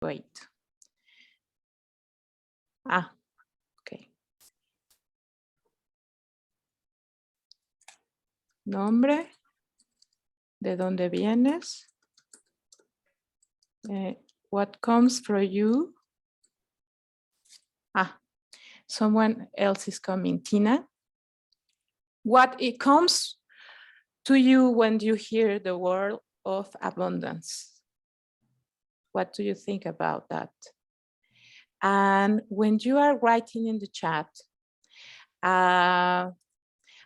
Wait. Okay. Nombre. ¿De dónde vienes? What comes from you? Someone else is coming. Tina. What it comes to you when you hear the word of abundance? What do you think about that? And when you are writing in the chat, I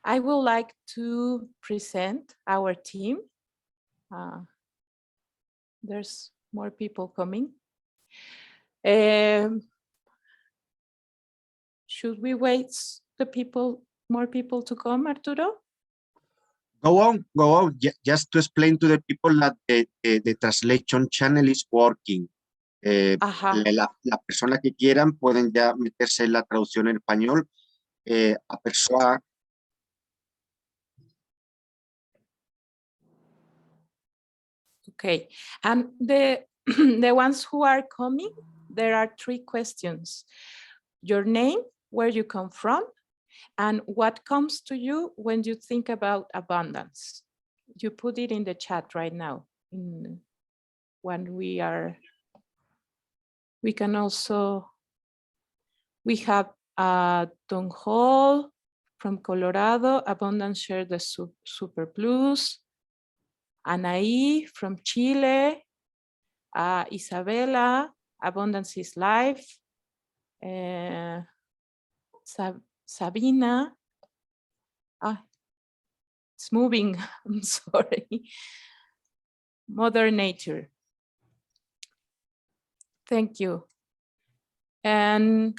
would like to present our team. There's more people coming. Should we wait more people to come, Arturo? Go on. Just to explain to the people that the translation channel is working. La persona que quieran pueden ya meterse en la traducción en español. A persona. Okay, and the ones who are coming, there are 3 questions. Your name, where you come from, and what comes to you when you think about abundance. You put it in the chat right now. When we can also, we have Don Hall from Colorado, Abundance Share the Super Plus, Anaí from Chile, Isabella, Abundance is Life, Sabina, it's moving, I'm sorry, Mother Nature. Thank you. And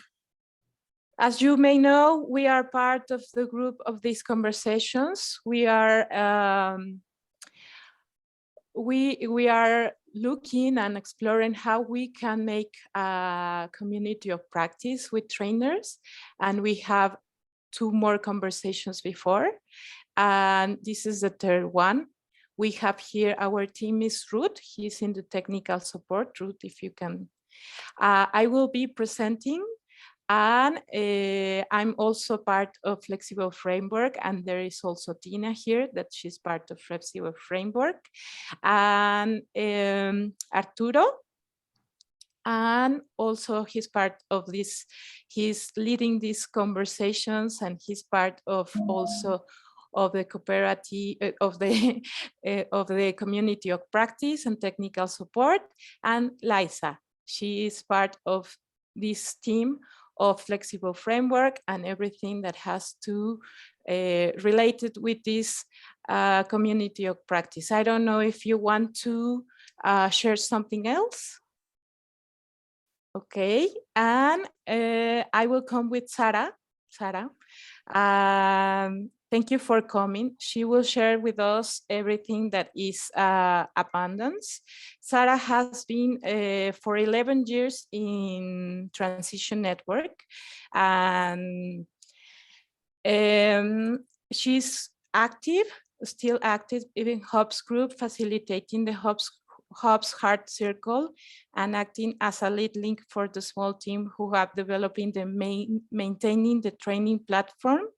as you may know, we are part of the group of these conversations. We are looking and exploring how we can make a community of practice with trainers, and we have 2 more conversations before, and this is the 3rd one. We have here, our team is Ruth. He's in the technical support. Ruth, if you can. I will be presenting, and I'm also part of Flexible Framework, and there is also Tina here, that she's part of Flexible Framework, and Arturo, and also he's part of this, he's leading these conversations, and he's part of also of the cooperative, of the community of practice and technical support, and Liza, she is part of this team of Flexible Framework and everything that has to related with this community of practice. I don't know if you want to share something else. Okay, and I will come with Sarah. Thank you for coming. She will share with us everything that is abundance. Sarah has been for 11 years in Transition Network, and she's active, still active, in Hubs group, facilitating the Hubs Heart Circle and acting as a lead link for the small team who have developing the maintaining the training platform.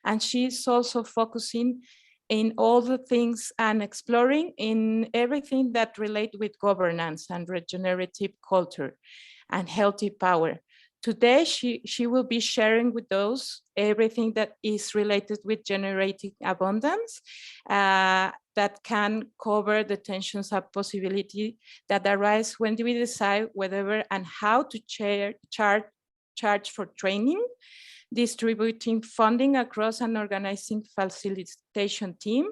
And she's also focusing in all the things and exploring in everything that relate with governance and regenerative culture and healthy power. Today, she will be sharing with those everything that is related with generating abundance that can cover the tensions of possibility that arise when we decide whether and how to charge for training, distributing funding across an organizing facilitation team,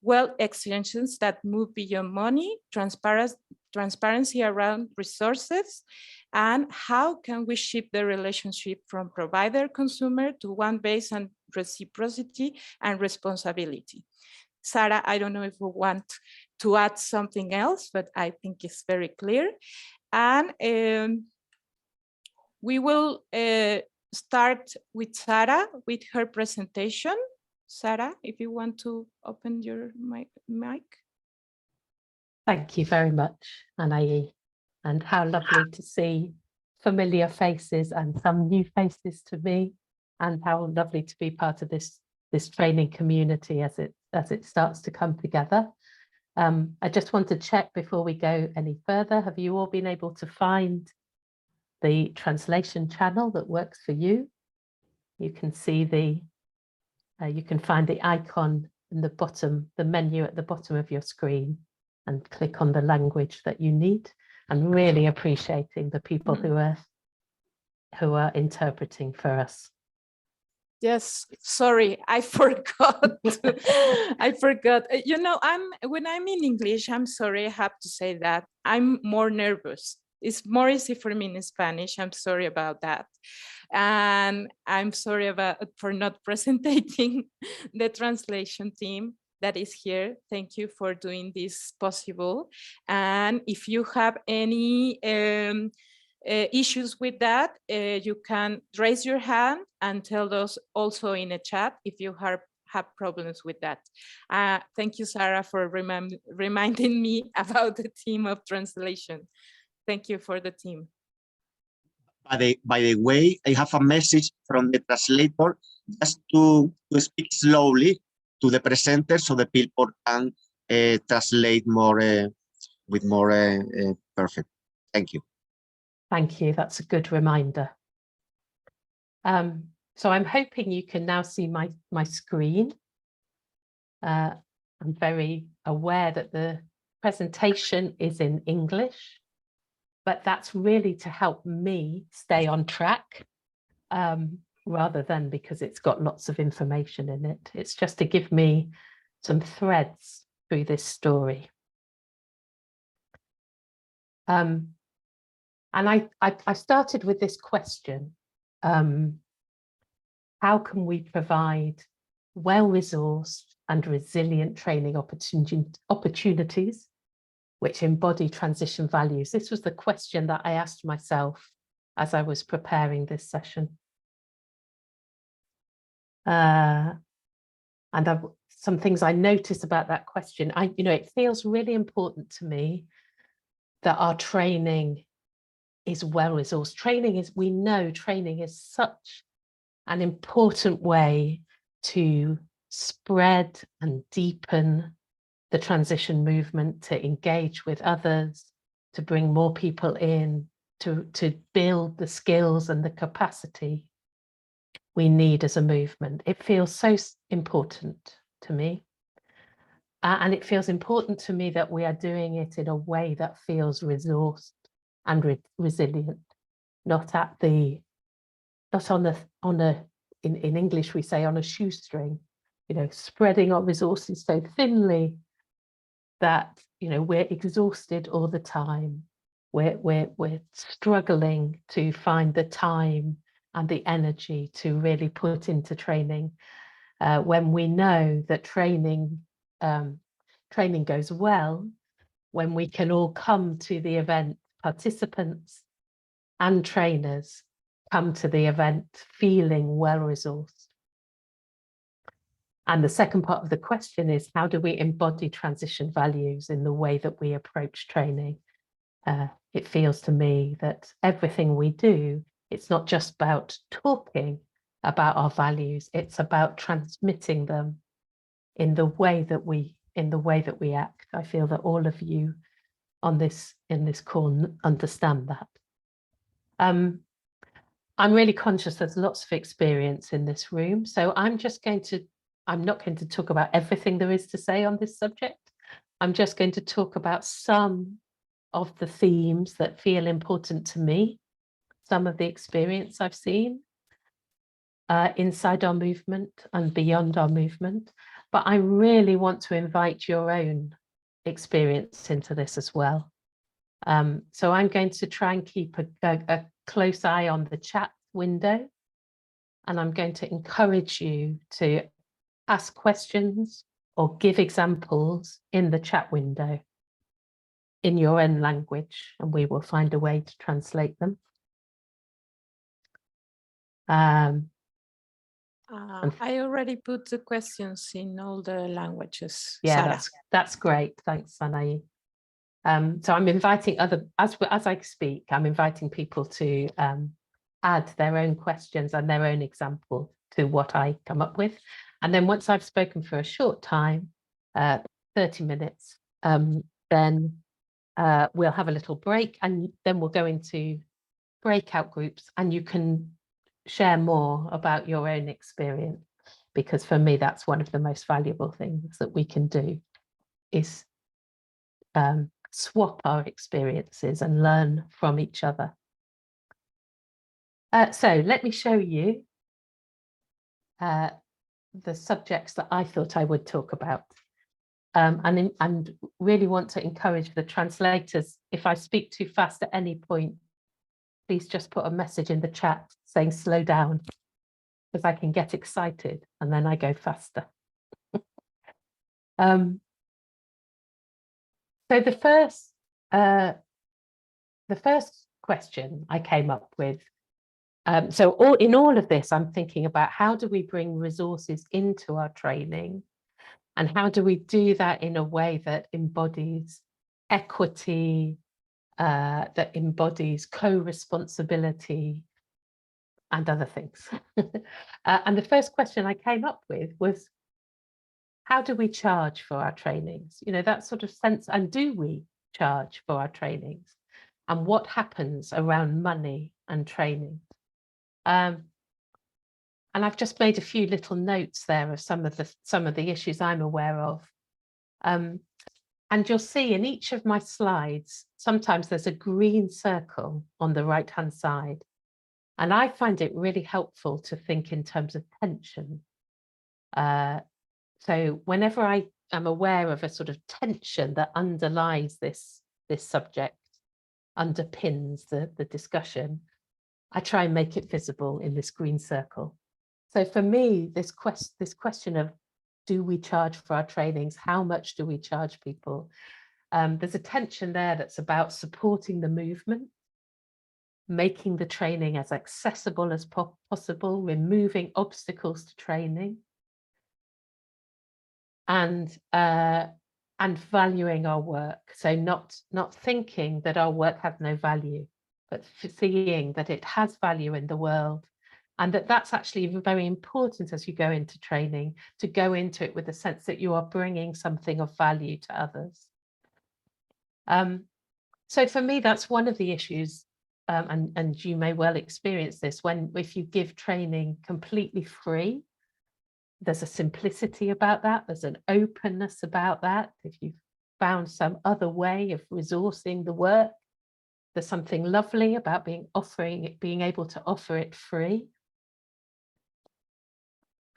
well extensions that move beyond money, transparency around resources, and how can we shift the relationship from provider-consumer to one based on reciprocity and responsibility. Sarah, I don't know if we want to add something else, but I think it's very clear. And we will start with Sarah with her presentation. Sarah, if you want to open your mic. Thank you very much, Anaí. and how lovely to see familiar faces and some new faces to me, and how lovely to be part of this training community as it starts to come together. I just want to check before we go any further, have you all been able to find the translation channel that works for you? You can see you can find the icon in the bottom, the menu at the bottom of your screen, and click on the language that you need. I'm really appreciating the people who are interpreting for us. Yes, sorry, I forgot. I forgot. You know, when I'm in English, I'm sorry, I have to say that I'm more nervous. It's more easy for me in Spanish. I'm sorry about that. And I'm sorry for not presenting the translation team that is here. Thank you for doing this possible. And if you have any issues with that, you can raise your hand and tell us also in a chat if you have problems with that. Thank you, Sarah, for reminding me about the team of translation. Thank you for the team. By the way, I have a message from the translator just to speak slowly to the presenter so the people can translate more with more perfect. Thank you. Thank you. That's a good reminder. So I'm hoping you can now see my screen. I'm very aware that the presentation is in English, but that's really to help me stay on track rather than because it's got lots of information in it. It's just to give me some threads through this story. And I started with this question. How can we provide well-resourced and resilient training opportunities which embody transition values? This was the question that I asked myself as I was preparing this session. And some things I noticed about that question, it feels really important to me that our training is well-resourced. We know training is such an important way to spread and deepen the transition movement, to engage with others, to bring more people in, to build the skills and the capacity we need as a movement. It feels so important to me. And it feels important to me that we are doing it in a way that feels resourced and resilient, not in English we say on a shoestring, spreading our resources so thinly that we're exhausted all the time. We're struggling to find the time and the energy to really put into training, when we know that training goes well when we can all come to the event, participants and trainers come to the event feeling well-resourced. And the second part of the question is, how do we embody transition values in the way that we approach training? It feels to me that everything we do, it's not just about talking about our values, it's about transmitting them in the way that we act. I feel that all of you in this call understand that. I'm really conscious there's lots of experience in this room, so I'm not going to talk about everything there is to say on this subject. I'm just going to talk about some of the themes that feel important to me, some of the experience I've seen inside our movement and beyond our movement. But I really want to invite your own experience into this as well. So I'm going to try and keep a close eye on the chat window, and I'm going to encourage you to ask questions or give examples in the chat window in your own language, and we will find a way to translate them. I already put the questions in all the languages. Yeah, Sarah. that's great. Thanks, Sanae. So I'm inviting as I speak, I'm inviting people to add their own questions and their own example to what I come up with. And then once I've spoken for a short time, 30 minutes, then we'll have a little break, and then we'll go into breakout groups, and you can share more about your own experience, because for me, that's one of the most valuable things that we can do, is swap our experiences and learn from each other. So let me show you the subjects that I thought I would talk about. And really want to encourage the translators, if I speak too fast at any point, please just put a message in the chat saying slow down, because I can get excited and then I go faster. So the first question I came up with, so in all of this, I'm thinking about how do we bring resources into our training, and how do we do that in a way that embodies equity, that embodies co-responsibility and other things. And the first question I came up with was, how do we charge for our trainings? You know, that sort of sense, and do we charge for our trainings? And what happens around money and training? And I've just made a few little notes there of some of the issues I'm aware of. And you'll see in each of my slides, sometimes there's a green circle on the right-hand side. And I find it really helpful to think in terms of tension. So whenever I am aware of a sort of tension that underlies this subject, underpins the discussion, I try and make it visible in this green circle. So for me, this question of, do we charge for our trainings? How much do we charge people? There's a tension there that's about supporting the movement, making the training as accessible as possible, removing obstacles to training, and valuing our work. So not thinking that our work has no value, but seeing that it has value in the world, and that's actually very important as you go into training, to go into it with the sense that you are bringing something of value to others. So for me, that's one of the issues, and you may well experience this, if you give training completely free, there's a simplicity about that, there's an openness about that. If you've found some other way of resourcing the work, there's something lovely about being able to offer it free.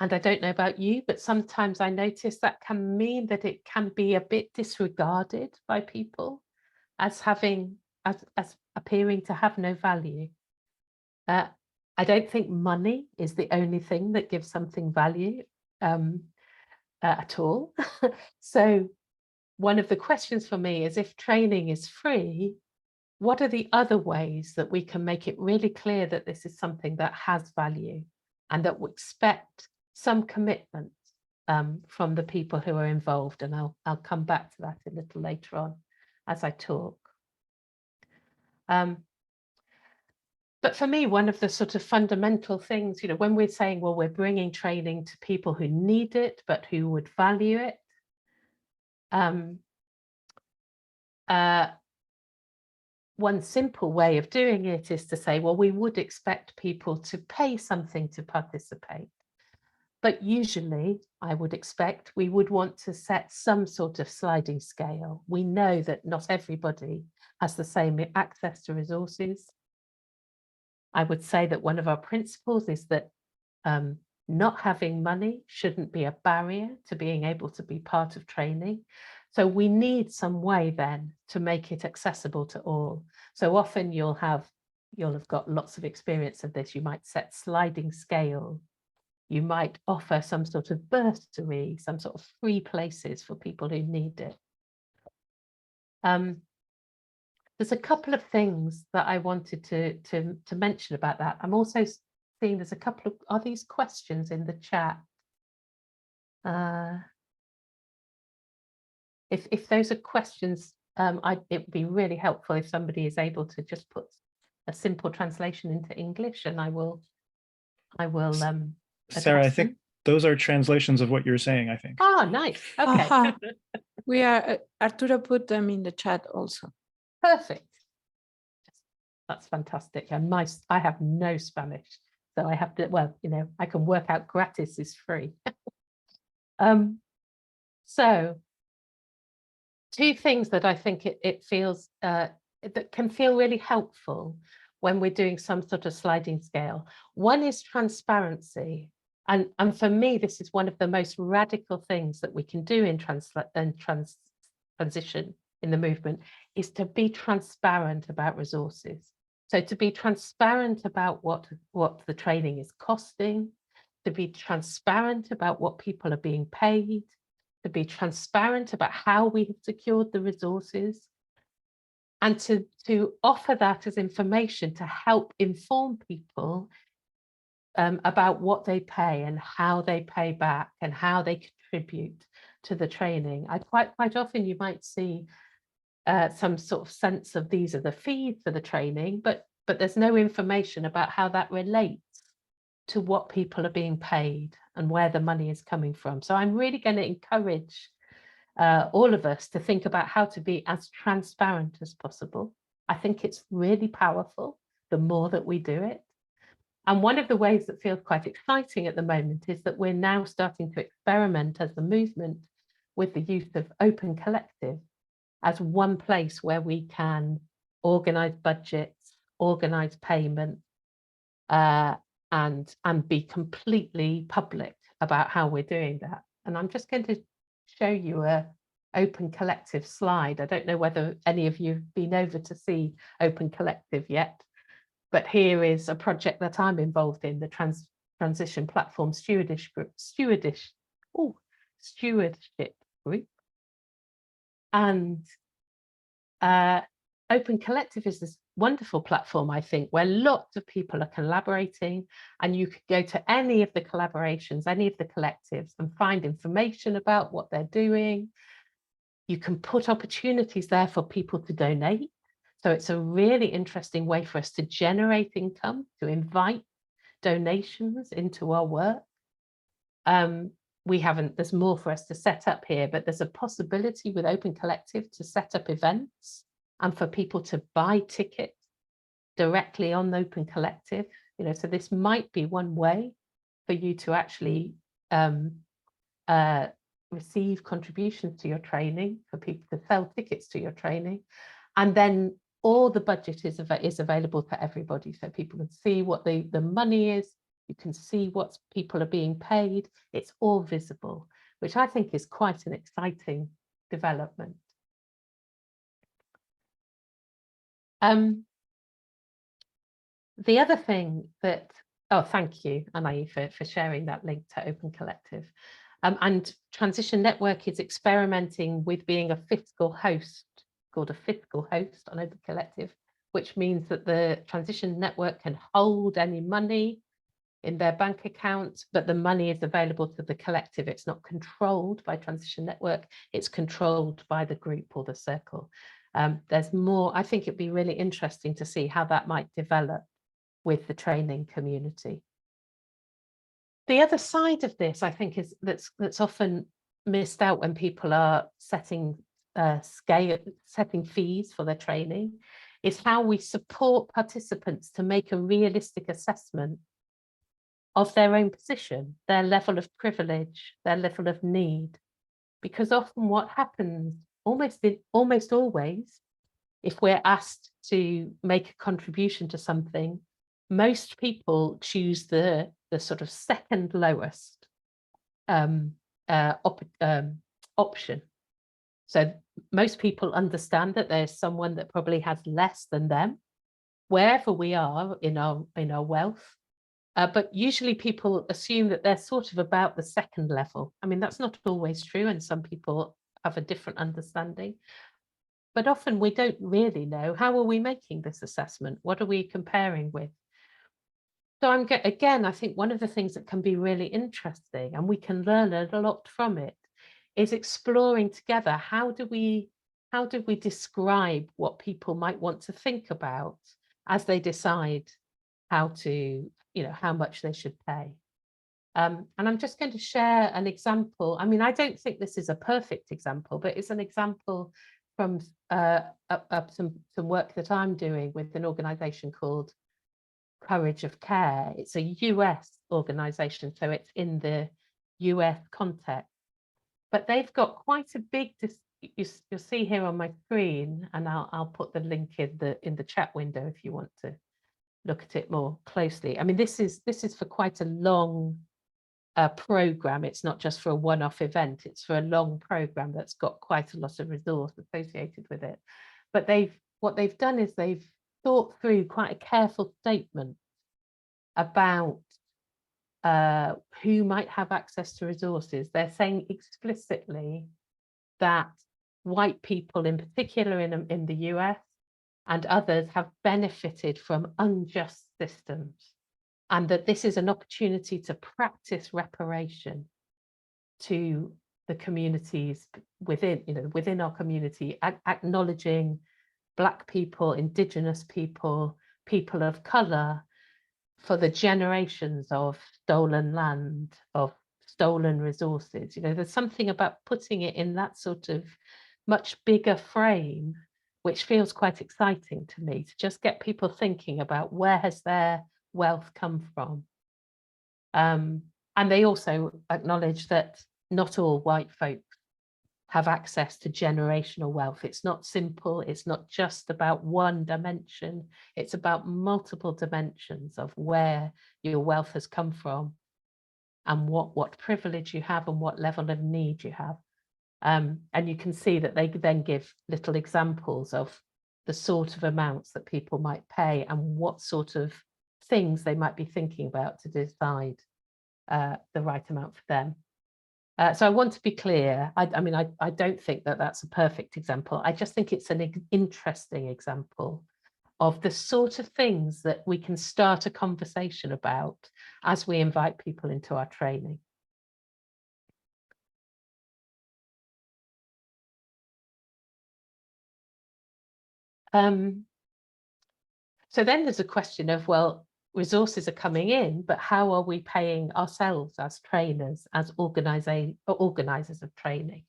And I don't know about you, but sometimes I notice that can mean that it can be a bit disregarded by people as appearing to have no value. I don't think money is the only thing that gives something value at all. So one of the questions for me is, if training is free, what are the other ways that we can make it really clear that this is something that has value, and that we expect some commitment from the people who are involved? And I'll come back to that a little later on as I talk. But for me, one of the sort of fundamental things, you know, when we're saying, well, we're bringing training to people who need it, but who would value it, one simple way of doing it is to say, well, we would expect people to pay something to participate. But usually I would expect we would want to set some sort of sliding scale. We know that not everybody has the same access to resources. I would say that one of our principles is that not having money shouldn't be a barrier to being able to be part of training. So we need some way then to make it accessible to all. So often you'll have got lots of experience of this. You might set sliding scale. You might offer some sort of bursary, some sort of free places for people who need it. There's a couple of things that I wanted to mention about that. I'm also seeing there's a couple of, are these questions in the chat? If those are questions it would be really helpful if somebody is able to just put a simple translation into English, and I will Sarah, I think them. those are translations of what you're saying, I think. Oh, nice. Okay. We are, Arturo put them in the chat also. Perfect. That's fantastic. And I have no Spanish, so I have to, well, you know, I can work out gratis is free. So two things that I think it feels that can feel really helpful when we're doing some sort of sliding scale. One is transparency. And for me, this is one of the most radical things that we can do in transition in the movement, is to be transparent about resources. So to be transparent about what the training is costing, to be transparent about what people are being paid, to be transparent about how we have secured the resources, and to offer that as information to help inform people about what they pay and how they pay back and how they contribute to the training. Quite often you might see some sort of sense of these are the fees for the training, but there's no information about how that relates to what people are being paid and where the money is coming from. So I'm really going to encourage all of us to think about how to be as transparent as possible. I think it's really powerful the more that we do it. And one of the ways that feels quite exciting at the moment is that we're now starting to experiment as a movement with the use of Open Collective as one place where we can organize budgets, organize payment, and be completely public about how we're doing that. And I'm just going to show you a Open Collective slide. I don't know whether any of you have been over to see Open Collective yet, but here is a project that I'm involved in, the Transition Platform Stewardship Group. And Open Collective is this wonderful platform, I think, where lots of people are collaborating, and you could go to any of the collaborations, any of the collectives, and find information about what they're doing. You can put opportunities there for people to donate. So it's a really interesting way for us to generate income, to invite donations into our work. There's more for us to set up here, but there's a possibility with Open Collective to set up events and for people to buy tickets directly on Open Collective. You know, so this might be one way for you to actually receive contributions to your training, for people to sell tickets to your training, and then all the budget is available to everybody, so people can see what the money is. You can see what people are being paid. It's all visible, which I think is quite an exciting development. The other thing that, oh, thank you, Anai, for sharing that link to Open Collective. And Transition Network is experimenting with being a fiscal host, called a fiscal host on Open Collective, which means that the Transition Network can hold any money in their bank account, but the money is available to the collective. It's not controlled by Transition Network, it's controlled by the group or the circle. There's more. I think it'd be really interesting to see how that might develop with the training community. The other side of this, I think, is that's often missed out when people are setting fees for their training, is how we support participants to make a realistic assessment of their own position, their level of privilege, their level of need. Because often what happens, almost always, if we're asked to make a contribution to something, most people choose the sort of second lowest option. So most people understand that there's someone that probably has less than them, wherever we are in our wealth. But usually people assume that they're sort of about the second level. I mean, that's not always true, and some people have a different understanding. But often we don't really know, how are we making this assessment? What are we comparing with? So again, I think one of the things that can be really interesting, and we can learn a lot from it, is exploring together, how do we how do we describe what people might want to think about as they decide how to, how much they should pay. And I'm just going to share an example. I mean, I don't think this is a perfect example, but it's an example from some work that I'm doing with an organization called Courage of Care. It's a US organization, so it's in the US context. But they've got quite a big, you'll see here on my screen, and I'll put the link in the chat window if you want to look at it more closely. I mean, this is for quite a long program. It's not just for a one-off event, it's for a long program that's got quite a lot of resource associated with it. But what they've done is they've thought through quite a careful statement about who might have access to resources. They're saying explicitly that white people in particular in the US and others have benefited from unjust systems, and that this is an opportunity to practice reparation to the communities within our community, acknowledging Black people, Indigenous people, people of colour, for the generations of stolen land, of stolen resources. There's something about putting it in that sort of much bigger frame, which feels quite exciting to me, to just get people thinking about where has their wealth come from. And they also acknowledge that not all white folk have access to generational wealth. It's not simple. It's not just about one dimension. It's about multiple dimensions of where your wealth has come from and what privilege you have and what level of need you have. And you can see that they then give little examples of the sort of amounts that people might pay and what sort of things they might be thinking about to decide the right amount for them. So I want to be clear. I mean, I don't think that that's a perfect example. I just think it's an interesting example of the sort of things that we can start a conversation about as we invite people into our training. So then there's a question of, well, resources are coming in, but how are we paying ourselves as trainers, as organisers of training?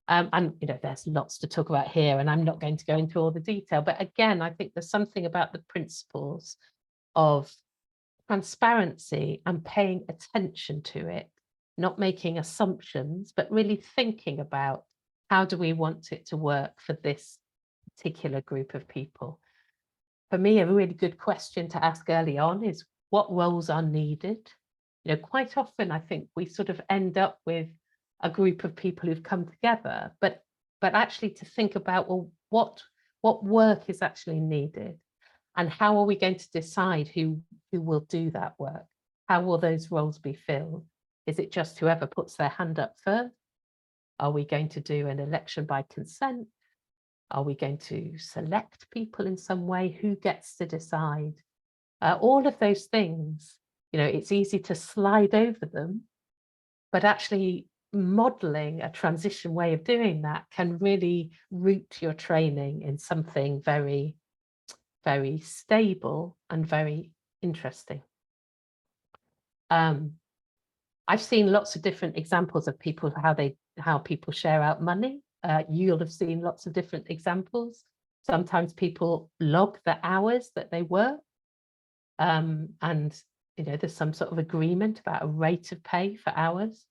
And there's lots to talk about here, and I'm not going to go into all the detail. But again, I think there's something about the principles of transparency and paying attention to it, not making assumptions, but really thinking about how do we want it to work for this particular group of people. For me, a really good question to ask early on is, what roles are needed? Quite often I think we sort of end up with a group of people who've come together, but actually to think about, well, what work is actually needed, and how are we going to decide who will do that work? How will those roles be filled? Is it just whoever puts their hand up first? Are we going to do an election by consent? Are we going to select people in some way? Who gets to decide? All of those things, it's easy to slide over them, but actually modeling a transition way of doing that can really root your training in something very, very stable and very interesting. I've seen lots of different examples of people, how people share out money. You'll have seen lots of different examples. Sometimes people log the hours that they work, and there's some sort of agreement about a rate of pay for hours.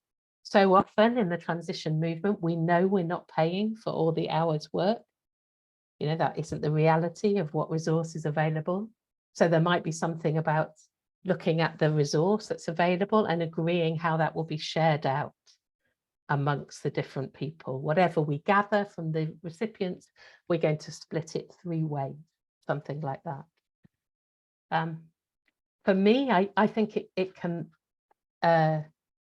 So often in the transition movement, we know we're not paying for all the hours worked. That isn't the reality of what resource is available. So there might be something about looking at the resource that's available and agreeing how that will be shared out amongst the different people. Whatever we gather from the recipients, we're going to split it 3 ways, something like that. For me, I think it can,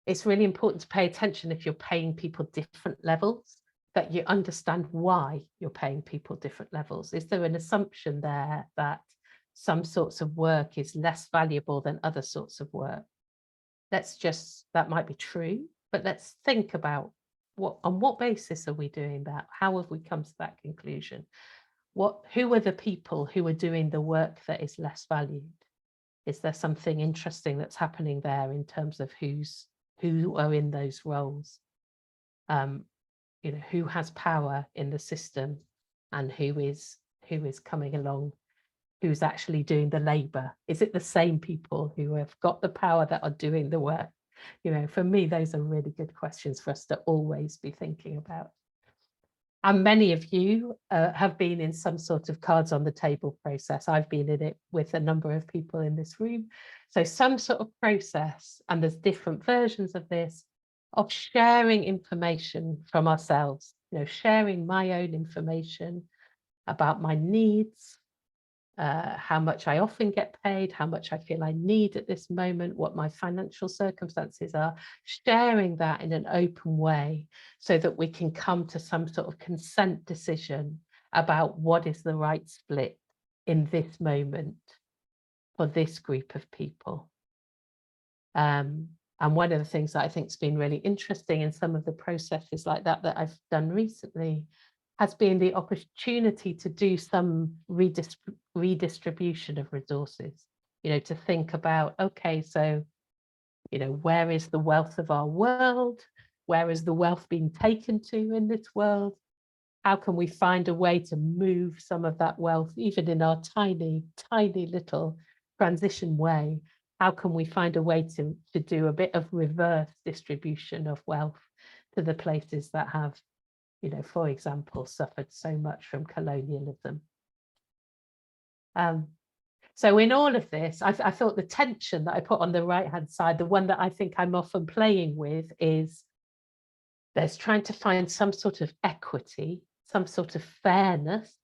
it's really important to pay attention if you're paying people different levels, that you understand why you're paying people different levels. Is there an assumption there that some sorts of work is less valuable than other sorts of work? That might be true, but let's think about on what basis are we doing that? How have we come to that conclusion? Who are the people who are doing the work that is less valued? Is there something interesting that's happening there in terms of who are in those roles? Who has power in the system, and who is coming along, who's actually doing the labor? Is it the same people who have got the power that are doing the work? For me, those are really good questions for us to always be thinking about. And many of you have been in some sort of cards on the table process. I've been in it with a number of people in this room. So some sort of process, and there's different versions of this, of sharing information from ourselves, sharing my own information about my needs, how much I often get paid, how much I feel I need at this moment, what my financial circumstances are, sharing that in an open way so that we can come to some sort of consent decision about what is the right split in this moment for this group of people. And one of the things that I think has been really interesting in some of the processes like that I've done recently has been the opportunity to do some redistribution of resources, to think about, okay, so, where is the wealth of our world? Where is the wealth being taken to in this world? How can we find a way to move some of that wealth, even in our tiny, tiny little transition way? How can we find a way to do a bit of reverse distribution of wealth to the places that have, for example, suffered so much from colonialism? So in all of this, I thought the tension that I put on the right-hand side, the one that I think I'm often playing with, is there's trying to find some sort of equity, some sort of fairness,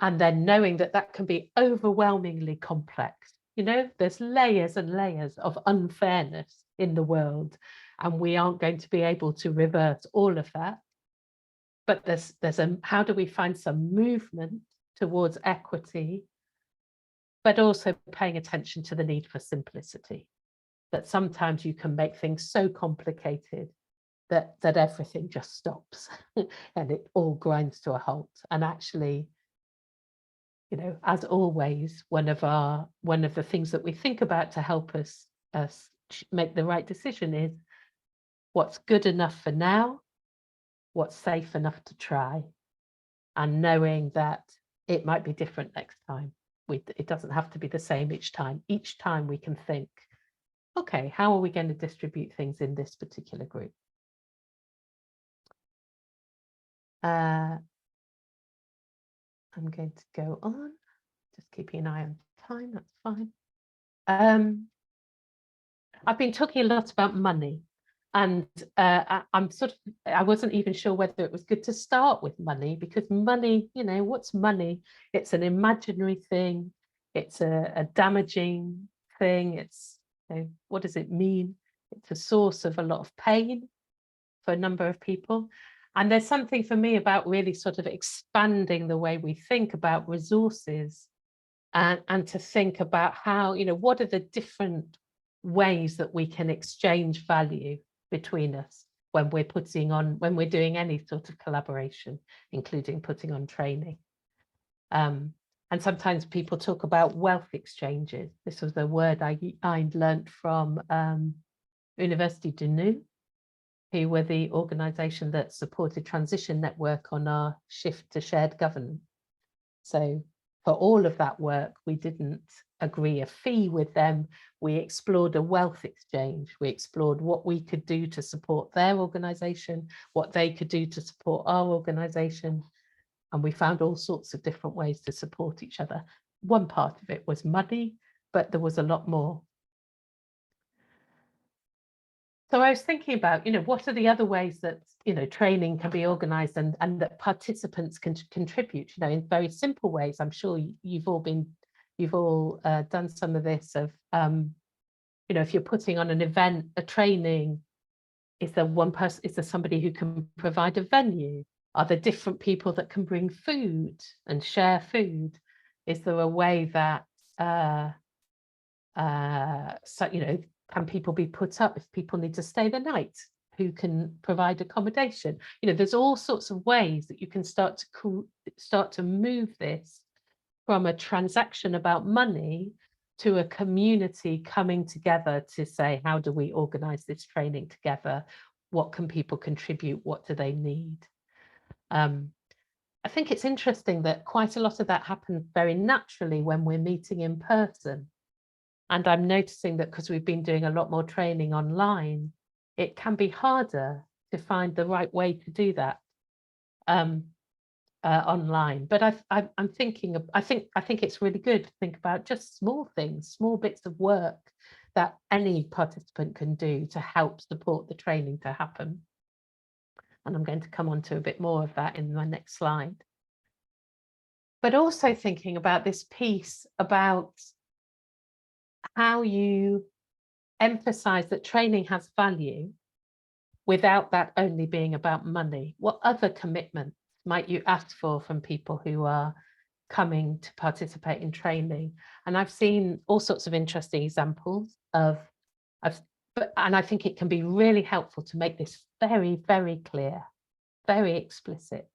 and then knowing that that can be overwhelmingly complex. There's layers and layers of unfairness in the world, and we aren't going to be able to reverse all of that. But how do we find some movement towards equity, but also paying attention to the need for simplicity, that sometimes you can make things so complicated that everything just stops and it all grinds to a halt. And actually, as always, one of the things that we think about to help us make the right decision is what's good enough for now, what's safe enough to try, and knowing that it might be different next time. It doesn't have to be the same each time. Each time we can think, okay, how are we going to distribute things in this particular group? I'm going to go on, just keeping an eye on time, that's fine. I've been talking a lot about money, and I wasn't even sure whether it was good to start with money, because money, what's money? It's an imaginary thing, it's a damaging thing, it's, what does it mean? It's a source of a lot of pain for a number of people. And there's something for me about really sort of expanding the way we think about resources, and to think about how, what are the different ways that we can exchange value between us when we're doing any sort of collaboration, including putting on training. And sometimes people talk about wealth exchanges. This was a word I learned from University de New, who were the organisation that supported Transition Network on our shift to shared governance. So for all of that work, we didn't agree a fee with them. We explored a wealth exchange. We explored what we could do to support their organisation, what they could do to support our organisation. And we found all sorts of different ways to support each other. One part of it was money, but there was a lot more. So I was thinking about, what are the other ways that, training can be organised and that participants can contribute, in very simple ways. I'm sure you've all done some of this of, if you're putting on an event, a training, is there one person, is there somebody who can provide a venue? Are there different people that can bring food and share food? Is there a way that, can people be put up if people need to stay the night who can provide accommodation. You know, there's all sorts of ways that you can start to move this from a transaction about money to a community coming together to say, how do we organize this training together? What can people contribute? What do they need? I think it's interesting that quite a lot of that happens very naturally when we're meeting in person. And I'm noticing that because we've been doing a lot more training online, it can be harder to find the right way to do that online. But I'm thinking, I think it's really good to think about just small things, small bits of work that any participant can do to help support the training to happen. And I'm going to come on to a bit more of that in my next slide. But also thinking about this piece about how you emphasize that training has value without that only being about money. What other commitments might you ask for from people who are coming to participate in training? And I've seen all sorts of interesting examples and I think it can be really helpful to make this very, very clear, very explicit.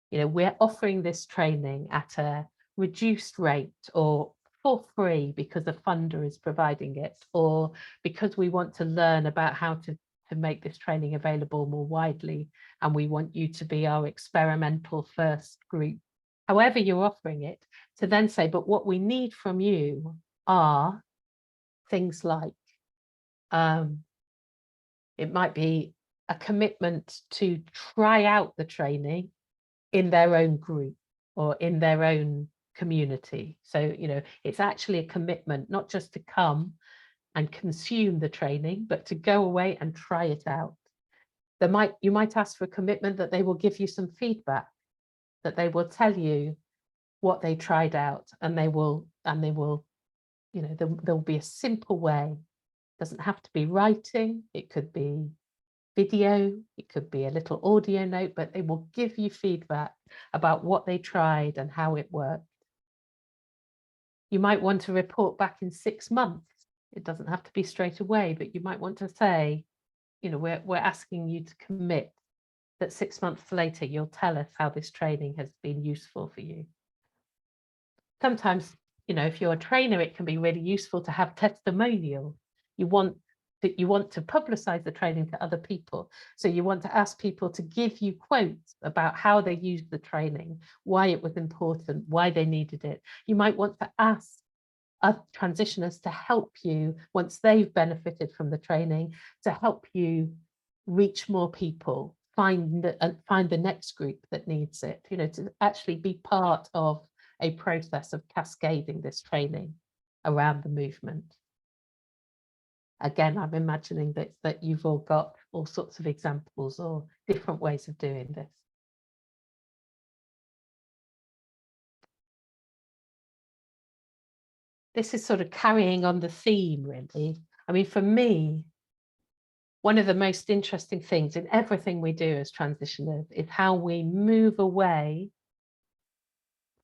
You know, we're offering this training at a reduced rate or for free because a funder is providing it, or because we want to learn about how to make this training available more widely, and we want you to be our experimental first group. However you're offering it, to then say, but what we need from you are things like, it might be a commitment to try out the training in their own group or in their own community. So, you know, it's actually a commitment, not just to come and consume the training, but to go away and try it out. You might ask for a commitment that they will give you some feedback, that they will tell you what they tried out, and they will, you know, there'll be a simple way. It doesn't have to be writing, it could be video, it could be a little audio note, but they will give you feedback about what they tried and how it worked. You might want to report back in 6 months. It doesn't have to be straight away, but you might want to say, you know, we're asking you to commit that 6 months later, you'll tell us how this training has been useful for you. Sometimes, you know, if you're a trainer, it can be really useful to have testimonials. You want to publicize the training to other people. So you want to ask people to give you quotes about how they used the training, why it was important, why they needed it. You might want to ask other transitioners to help you once they've benefited from the training, to help you reach more people, find the next group that needs it, you know, to actually be part of a process of cascading this training around the movement. Again, I'm imagining that you've all got all sorts of examples or different ways of doing this. This is sort of carrying on the theme, really. I mean, for me, one of the most interesting things in everything we do as transitioners is how we move away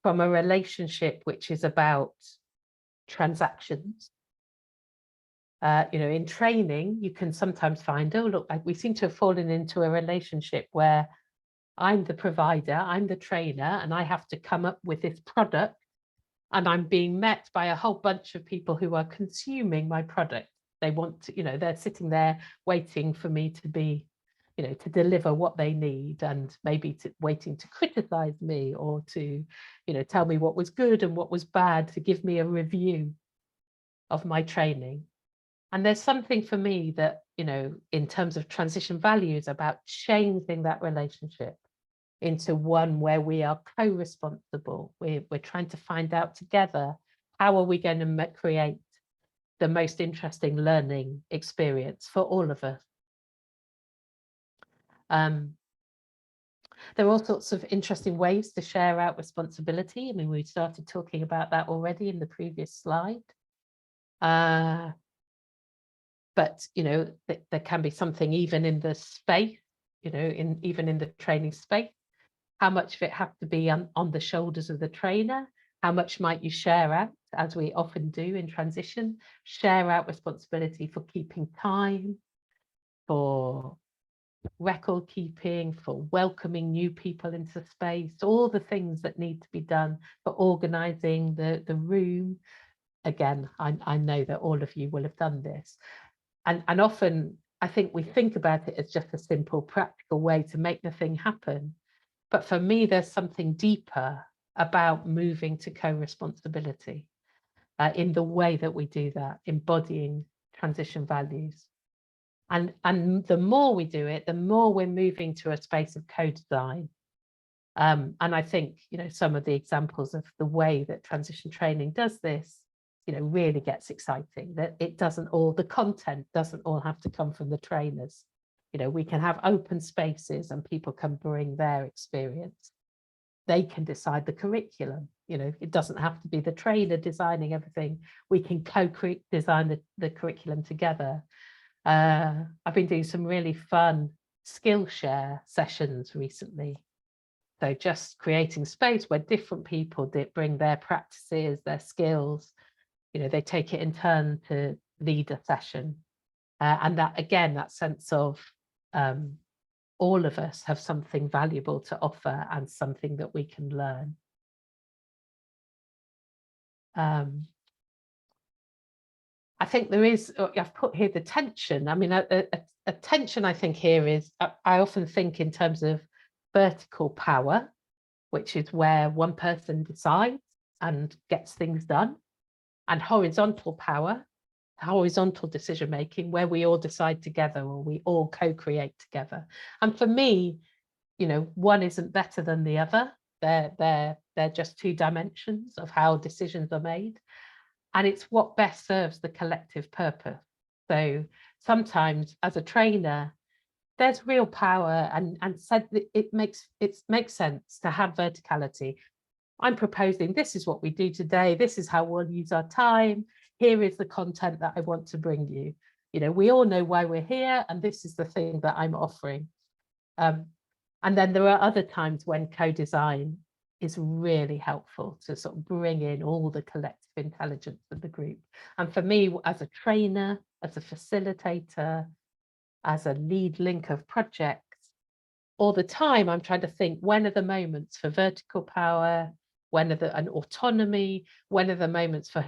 from a relationship which is about transactions. You know, in training, you can sometimes find, oh, look, we seem to have fallen into a relationship where I'm the provider, I'm the trainer, and I have to come up with this product, and I'm being met by a whole bunch of people who are consuming my product. They want to, you know, they're sitting there waiting for me to be, you know, to deliver what they need, and maybe waiting to criticize me or to, you know, tell me what was good and what was bad, to give me a review of my training. And there's something for me that, you know, in terms of transition values, about changing that relationship into one where we are co-responsible. We're trying to find out together, how are we going to create the most interesting learning experience for all of us. There are all sorts of interesting ways to share out responsibility. I mean, we started talking about that already in the previous slide. But, you know, there can be something even in the space, you know, even in the training space. How much of it has to be on the shoulders of the trainer? How much might you share out, as we often do in transition, share out responsibility for keeping time, for record keeping, for welcoming new people into space, all the things that need to be done for organizing the room. Again, I know that all of you will have done this. And often I think we think about it as just a simple practical way to make the thing happen. But for me, there's something deeper about moving to co-responsibility in the way that we do that, embodying transition values. And the more we do it, the more we're moving to a space of co-design. And I think, you know, some of the examples of the way that transition training does this, you know, really gets exciting, that it doesn't all, the content doesn't all have to come from the trainers. You know, we can have open spaces and people can bring their experience. They can decide the curriculum. You know, it doesn't have to be the trainer designing everything. We can co-design the curriculum together. I've been doing some really fun Skillshare sessions recently. So just creating space where different people bring their practices, their skills, you know, they take it in turn to lead a session. And that, again, that sense of all of us have something valuable to offer and something that we can learn. I think there is, I've put here the tension. I mean, a tension I think here is, I often think in terms of vertical power, which is where one person decides and gets things done, and horizontal power, horizontal decision making, where we all decide together or we all co-create together. And for me, you know, one isn't better than the other. They're just two dimensions of how decisions are made. And it's what best serves the collective purpose. So sometimes as a trainer, there's real power and said that it makes sense to have verticality. I'm proposing this is what we do today. This is how we'll use our time. Here is the content that I want to bring you. You know, we all know why we're here, and this is the thing that I'm offering. And then there are other times when co-design is really helpful to sort of bring in all the collective intelligence of the group. And for me, as a trainer, as a facilitator, as a lead link of projects, all the time I'm trying to think, when are the moments for vertical power, when are an autonomy, when are the moments for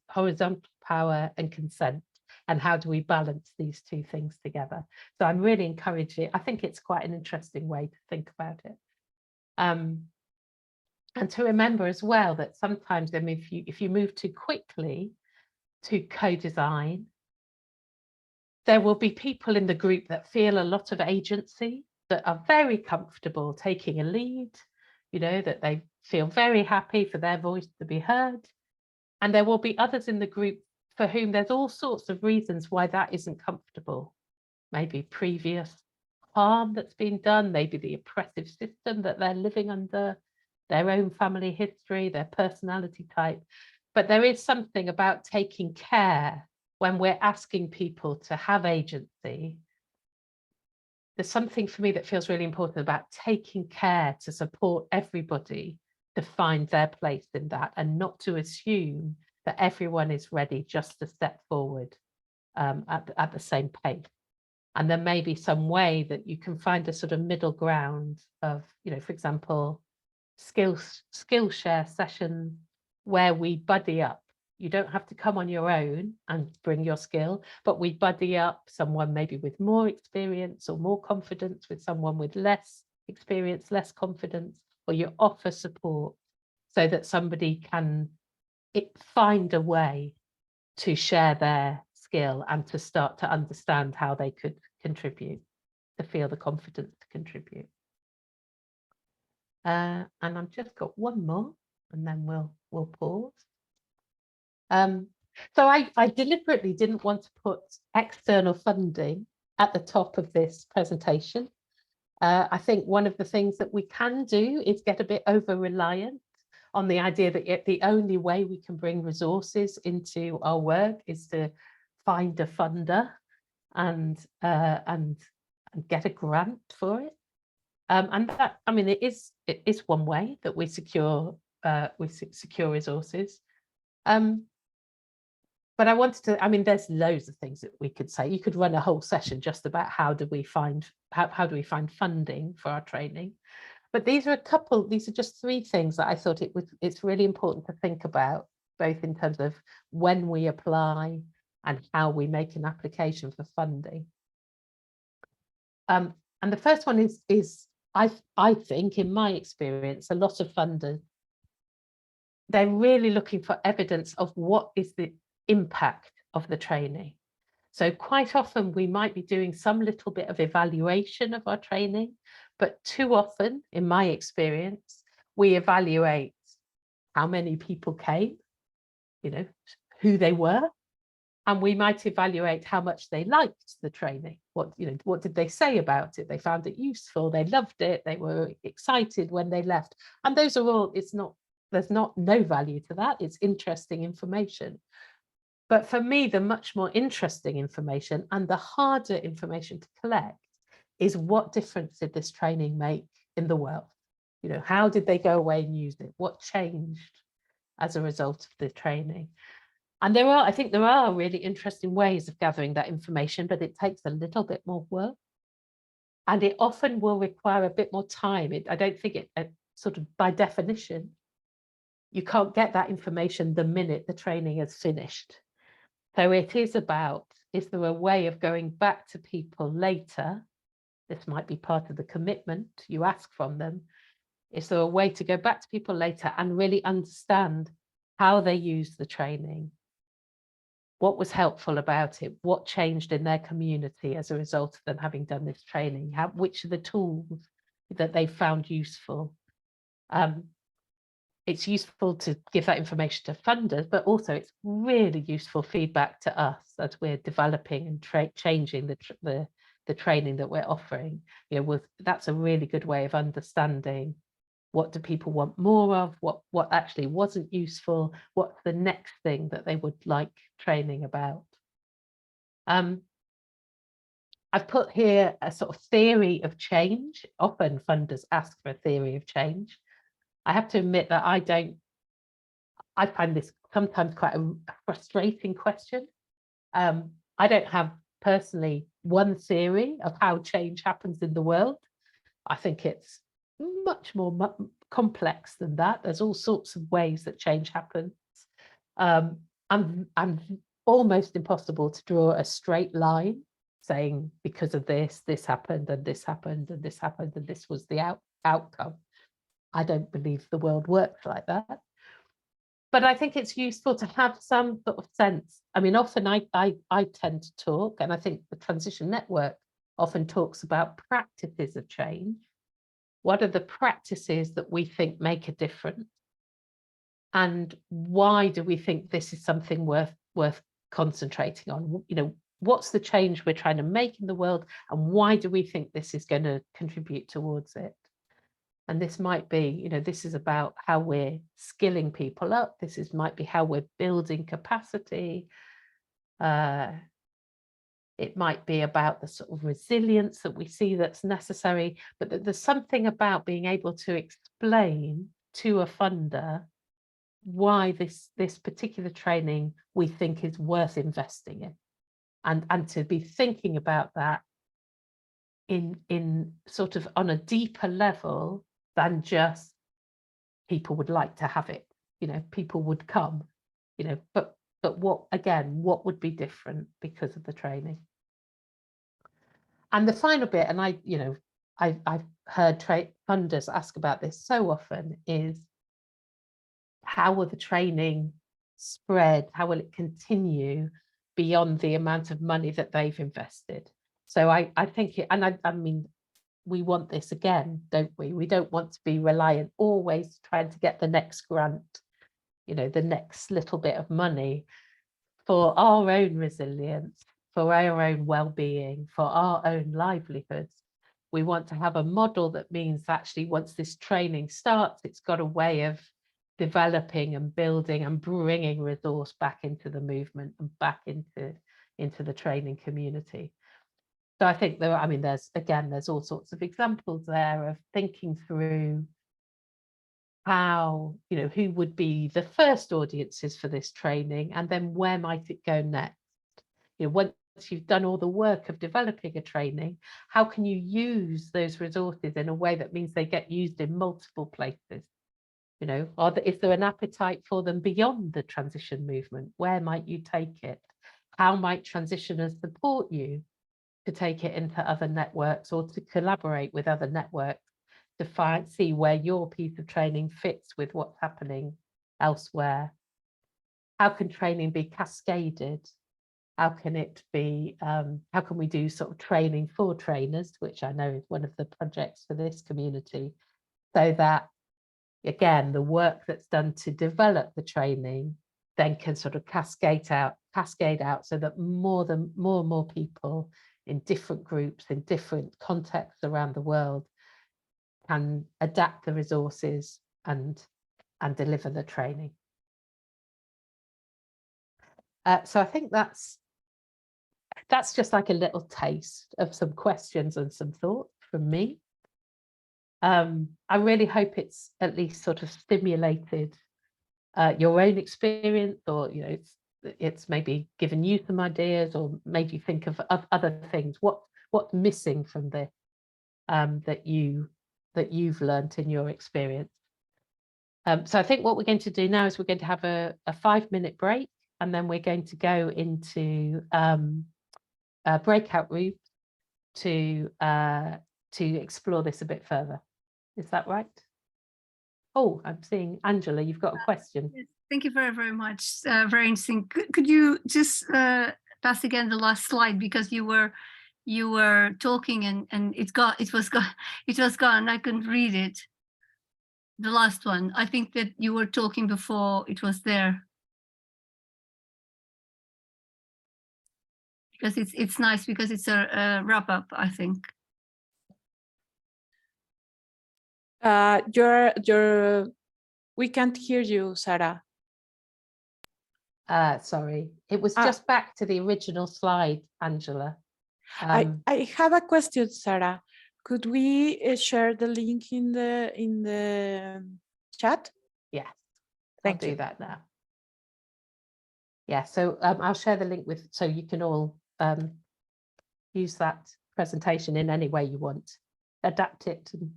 horizontal power and consent, and how do we balance these two things together? So I'm really encouraging. I think it's quite an interesting way to think about it. And to remember as well that sometimes, I mean, if you move too quickly to co-design, there will be people in the group that feel a lot of agency, that are very comfortable taking a lead, you know, that they feel very happy for their voice to be heard. And there will be others in the group for whom there's all sorts of reasons why that isn't comfortable. Maybe previous harm that's been done, maybe the oppressive system that they're living under, their own family history, their personality type. But there is something about taking care when we're asking people to have agency. There's something for me that feels really important about taking care to support everybody to find their place in that, and not to assume that everyone is ready just to step forward at the same pace. And there may be some way that you can find a sort of middle ground of, you know, for example, Skillshare session where we buddy up. You don't have to come on your own and bring your skill, but we buddy up, someone maybe with more experience or more confidence with someone with less experience, less confidence, or you offer support so that somebody can find a way to share their skill and to start to understand how they could contribute, to feel the confidence to contribute. And I've just got one more, and then we'll pause. So I deliberately didn't want to put external funding at the top of this presentation. I think one of the things that we can do is get a bit over-reliant on the idea that the only way we can bring resources into our work is to find a funder and get a grant for it. And that, I mean, it is one way that we secure resources. but I wanted to, I mean, there's loads of things that we could say. You could run a whole session just about how do we find funding for our training. But these are just 3 things that I thought it's really important to think about, both in terms of when we apply and how we make an application for funding. And the first one is I think, in my experience, a lot of funders, they're really looking for evidence of what is the impact of the training. So quite often we might be doing some little bit of evaluation of our training, but too often, in my experience, we evaluate how many people came, you know, who they were, and we might evaluate how much they liked the training. What did they say about it? They found it useful, they loved it, they were excited when they left. And those are all, there's no value to that. It's interesting information. But for me, the much more interesting information and the harder information to collect is what difference did this training make in the world? You know, how did they go away and use it? What changed as a result of the training? And I think there are really interesting ways of gathering that information, but it takes a little bit more work. And it often will require a bit more time. I don't think it sort of by definition, you can't get that information the minute the training is finished. So it is about, is there a way of going back to people later? This might be part of the commitment you ask from them. Is there a way to go back to people later and really understand how they use the training? What was helpful about it? What changed in their community as a result of them having done this training? Which are the tools that they found useful? It's useful to give that information to funders, but also it's really useful feedback to us as we're developing and changing the training that we're offering. You know, that's a really good way of understanding what do people want more of, what actually wasn't useful, what's the next thing that they would like training about. I've put here a sort of theory of change. Often funders ask for a theory of change. I have to admit that I find this sometimes quite a frustrating question. I don't have personally one theory of how change happens in the world. I think it's much more complex than that. There's all sorts of ways that change happens. And almost impossible to draw a straight line saying because of this happened and this happened and this happened and this was the outcome. I don't believe the world works like that. But I think it's useful to have some sort of sense. I mean, often I tend to talk, and I think the Transition Network often talks about practices of change. What are the practices that we think make a difference? And why do we think this is something worth concentrating on? You know, what's the change we're trying to make in the world, and why do we think this is going to contribute towards it? And this might be, you know, this is about how we're skilling people up. Might be how we're building capacity. It might be about the sort of resilience that we see that's necessary, but there's something about being able to explain to a funder why this particular training we think is worth investing in, and to be thinking about that in sort of on a deeper level than just people would like to have it, you know, people would come, you know, but what would be different because of the training? And the final bit, and I've heard funders ask about this so often, is how will the training spread? How will it continue beyond the amount of money that they've invested? So I think I mean, we want this again, don't we? We don't want to be reliant always trying to get the next grant, you know, the next little bit of money for our own resilience, for our own well-being, for our own livelihoods. We want to have a model that means actually once this training starts, it's got a way of developing and building and bringing resource back into the movement and back into the training community. So I think there's all sorts of examples there of thinking through how, who would be the first audiences for this training, and then where might it go next? Once you've done all the work of developing a training, how can you use those resources in a way that means they get used in multiple places? Is there an appetite for them beyond the transition movement? Where might you take it? How might transitioners support you to take it into other networks or to collaborate with other networks to see where your piece of training fits with what's happening elsewhere? How can training be cascaded? How can it be, how can we do sort of training for trainers, which I know is one of the projects for this community, so that, again, the work that's done to develop the training then can sort of cascade out so that more and more people in different groups, in different contexts around the world can adapt the resources and deliver the training. So I think that's just like a little taste of some questions and some thoughts from me. I really hope it's at least sort of stimulated your own experience, or it's maybe given you some ideas or made you think of other things. What's missing from this that you've learnt in your experience? So I think what we're going to do now is we're going to have a 5-minute break, and then we're going to go into breakout rooms to explore this a bit further. Is that right? Oh, I'm seeing Angela, you've got a question. Yes, thank you very, very much. Very interesting. Could you just pass again the last slide, because you were talking and it was gone. I couldn't read it. The last one. I think that you were talking before it was there. Because it's nice, because it's a wrap up, I think. We can't hear you, Sarah. Sorry, it was just back to the original slide, Angela. I have a question, Sarah. Could we share the link in the chat? Yes, Thank I'll you. do that now. Yeah, so I'll share the link so you can all use that presentation in any way you want. Adapt it and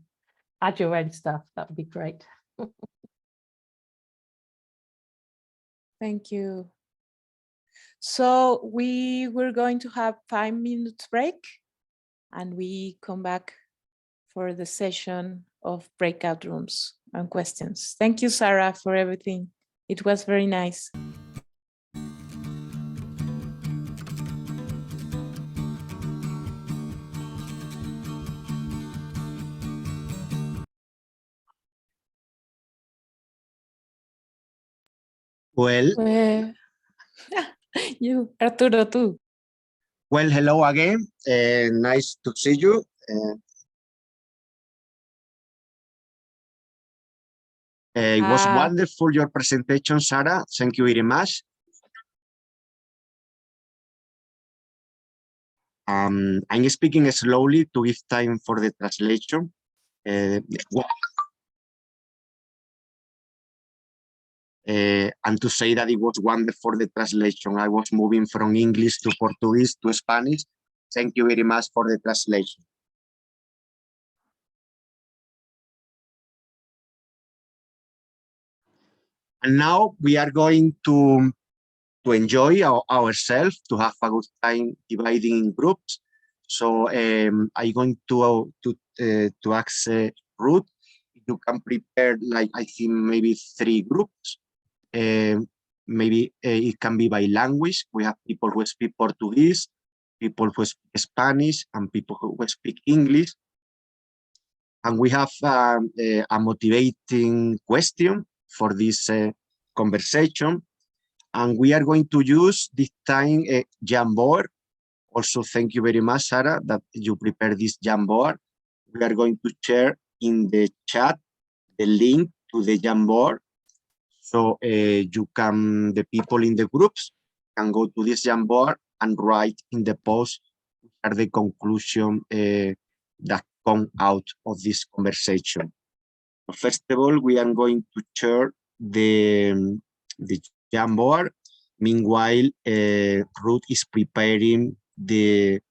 add your own stuff. That would be great. Thank you. So we were going to have 5 minutes break, and we come back for the session of breakout rooms and questions. Thank you, Sarah, for everything. It was very nice. Well, you, Arturo, too. Well, hello again. Nice to see you. It was wonderful, your presentation, Sarah. Thank you very much. I'm speaking slowly to give time for the translation. And to say that it was wonderful, the translation. I was moving from English to Portuguese to Spanish. Thank you very much for the translation. And now we are going to enjoy ourselves, to have a good time dividing in groups. So I'm going to ask Ruth, if you can prepare, like, I think maybe 3 groups. Maybe it can be by language. We have people who speak Portuguese, people who speak Spanish, and people who speak English. And we have a motivating question for this conversation. And we are going to use this time a Jamboard. Also, thank you very much, Sarah, that you prepared this Jamboard. We are going to share in the chat the link to the Jamboard. So you can, the people in the groups can go to this Jamboard and write in the post what are the conclusion that come out of this conversation. So first of all, we are going to share the Jamboard. Meanwhile, Ruth is preparing the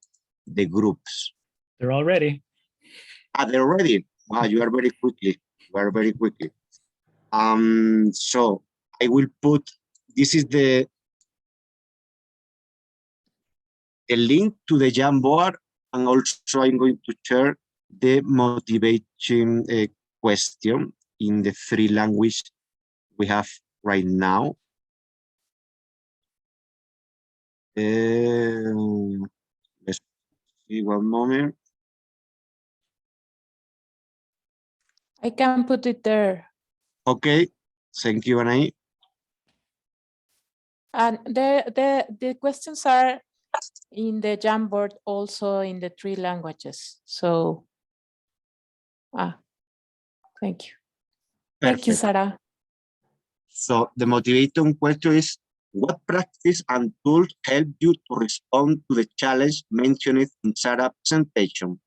groups. They're all ready. They're ready. Wow, you are very quickly. You are very quickly. So I will put, this is the link to the Jamboard, and also I'm going to share the motivation question in the 3 languages we have right now. Let's see one moment. I can put it there. Okay, thank you, Anai. And the questions are in the Jamboard, also in the 3 languages. So, thank you. Thank you, Perfect. Sarah. So the motivation question is, what practice and tools help you to respond to the challenge mentioned in Sarah's presentation?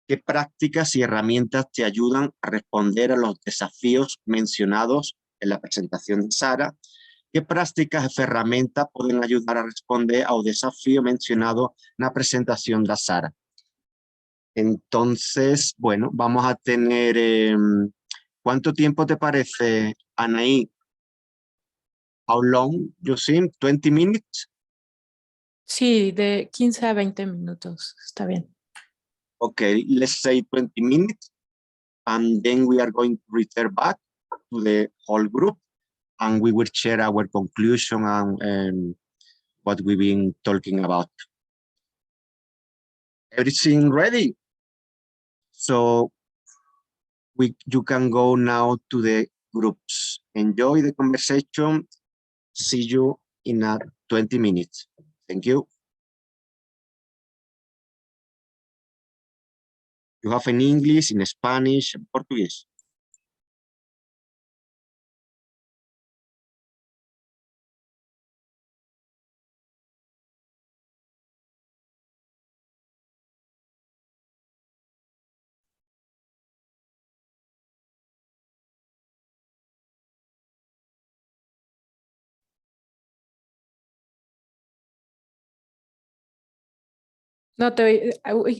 ¿Qué prácticas y herramientas te ayudan a responder a los desafíos mencionados en la presentación de Sara? ¿Qué prácticas y herramientas pueden ayudar a responder a un desafío mencionado en la presentación de Sara? Entonces, bueno, vamos a tener... ¿cuánto tiempo te parece, Anaí? How long you think? 20 minutes? Sí, de 15 a 20 minutos. Está bien. Okay, let's say 20 minutes. And then we are going to return back to the whole group, and we will share our conclusion and what we've been talking about. Everything ready? So you can go now to the groups. Enjoy the conversation. See you in 20 minutes. Thank you. You have in English, in Spanish, and Portuguese. No,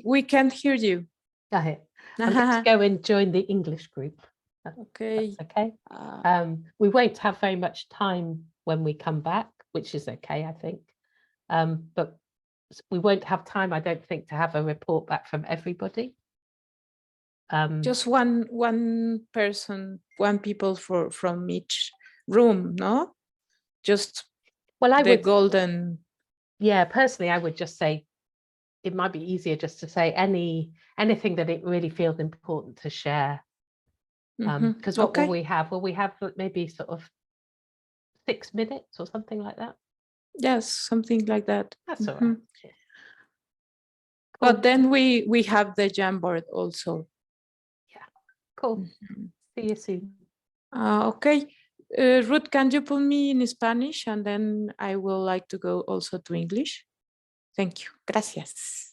we can't hear you. I'm going to go and join the English group. Okay. That's okay. We won't have very much time when we come back, which is okay, I think. But we won't have time, I don't think, to have a report back from everybody. Just one person, one people from each room, no? Just golden. Yeah, personally, I would just say it might be easier just to say anything that it really feels important to share. Because what will we have? Will we have maybe sort of 6 minutes or something like that? Yes, something like that. That's all right. But then we have the Jamboard also. Yeah, cool. See you soon. Okay. Ruth, can you put me in Spanish, and then I will like to go also to English? Thank you. Gracias.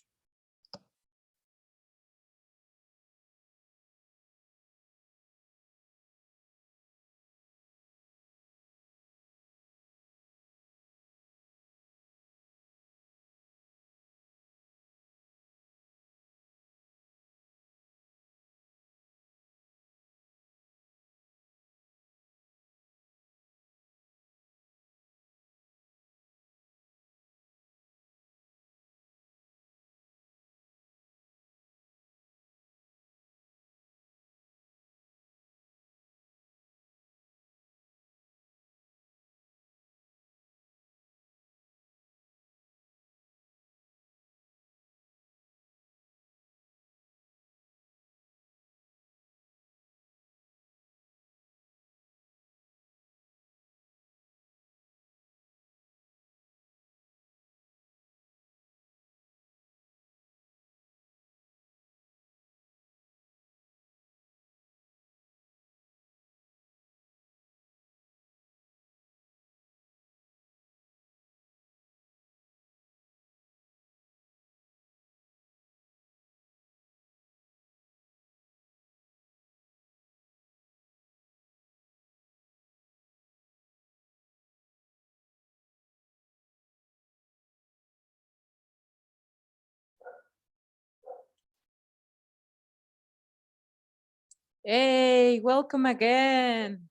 Hey, welcome again.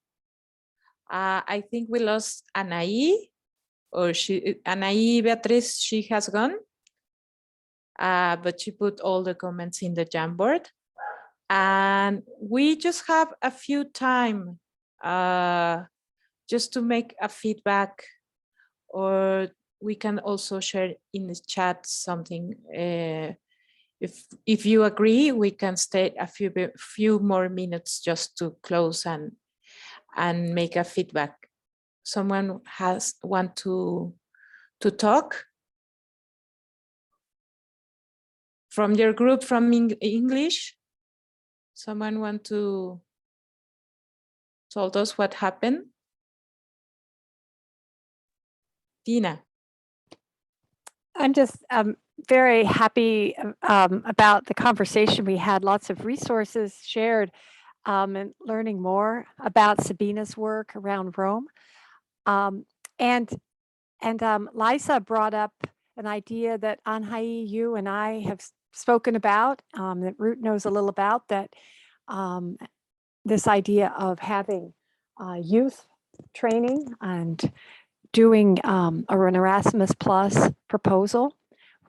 I think we lost Anaí, or Anaí Beatriz, she has gone. But she put all the comments in the Jamboard. And we just have a few time just to make a feedback, or we can also share in the chat something. If you agree, we can stay a few more minutes just to close and make a feedback. Someone want to talk from your group from English? Someone want to tell us what happened? Dina. I'm just very happy about the conversation we had. Lots of resources shared and learning more about Sabina's work around Rome. And Liza brought up an idea that Anhai, you and I have spoken about, that Ruth knows a little about, that this idea of having youth training and doing an Erasmus Plus proposal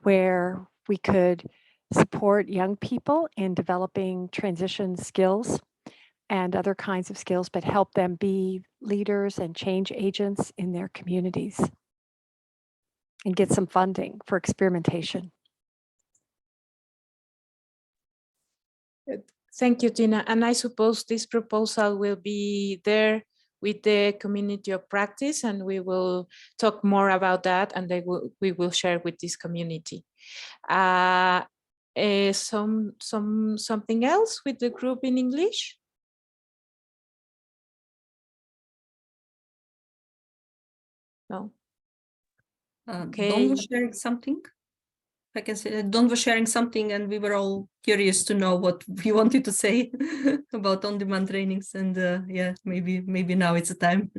where we could support young people in developing transition skills and other kinds of skills, but help them be leaders and change agents in their communities and get some funding for experimentation. Thank you, Tina. And I suppose this proposal will be there with the community of practice, and we will talk more about that, and we will share with this community. Something else with the group in English? No. Okay. Don was sharing something. I can say that Don was sharing something, and we were all curious to know what he wanted to say about on-demand trainings. And yeah, maybe now it's the time.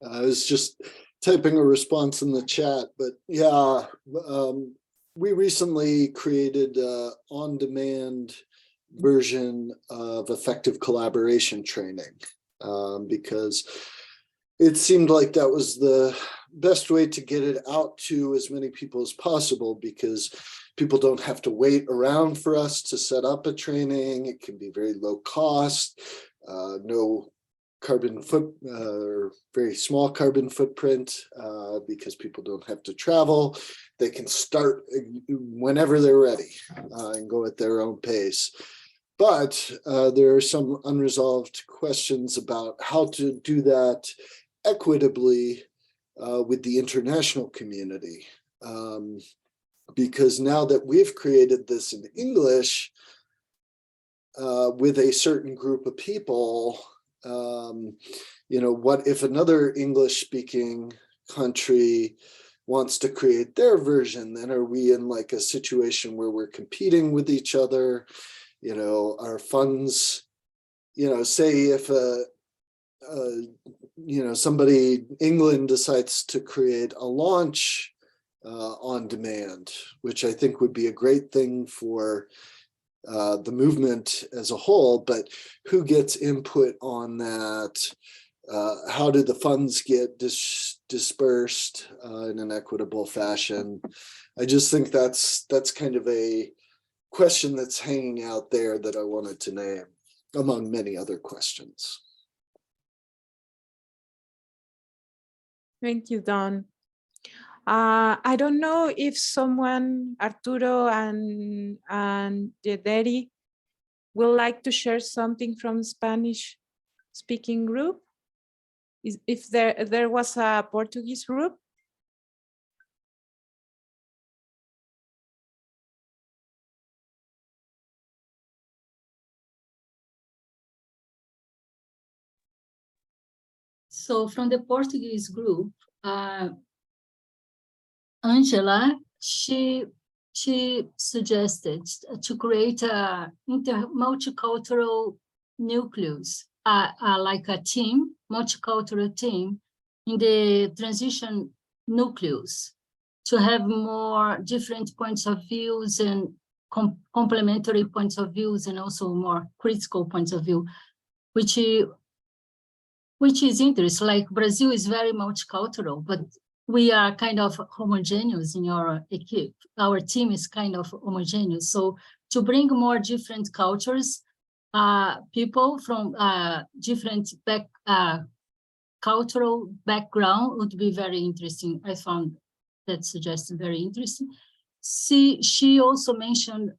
I was just typing a response in the chat, but yeah, we recently created an on-demand version of effective collaboration training because it seemed like that was the best way to get it out to as many people as possible, because people don't have to wait around for us to set up a training. It can be very low cost, no carbon or very small carbon footprint, because people don't have to travel. They can start whenever they're ready and go at their own pace. But there are some unresolved questions about how to do that equitably with the international community. Because now that we've created this in English with a certain group of people, you know, what if another English-speaking country wants to create their version? Then are we in like a situation where we're competing with each other? You know, our funds, you know, say if you know, somebody, England decides to create a launch on demand, which I think would be a great thing for the movement as a whole, but who gets input on that? How do the funds get dispersed in an equitable fashion? I just think that's kind of a question that's hanging out there that I wanted to name, among many other questions. Thank you, Don. I don't know if someone, Arturo and Yederi, would like to share something from Spanish speaking group. If there was a Portuguese group. So from the Portuguese group, Angela, she suggested to create a multicultural nucleus, like a team, multicultural team in the transition nucleus, to have more different points of views and complementary points of views and also more critical points of view, which is interesting. Like Brazil is very multicultural, but we are kind of homogeneous in our equipe. Our team is kind of homogeneous. So to bring more different cultures, people from different cultural background would be very interesting. I found that suggestion very interesting. She also mentioned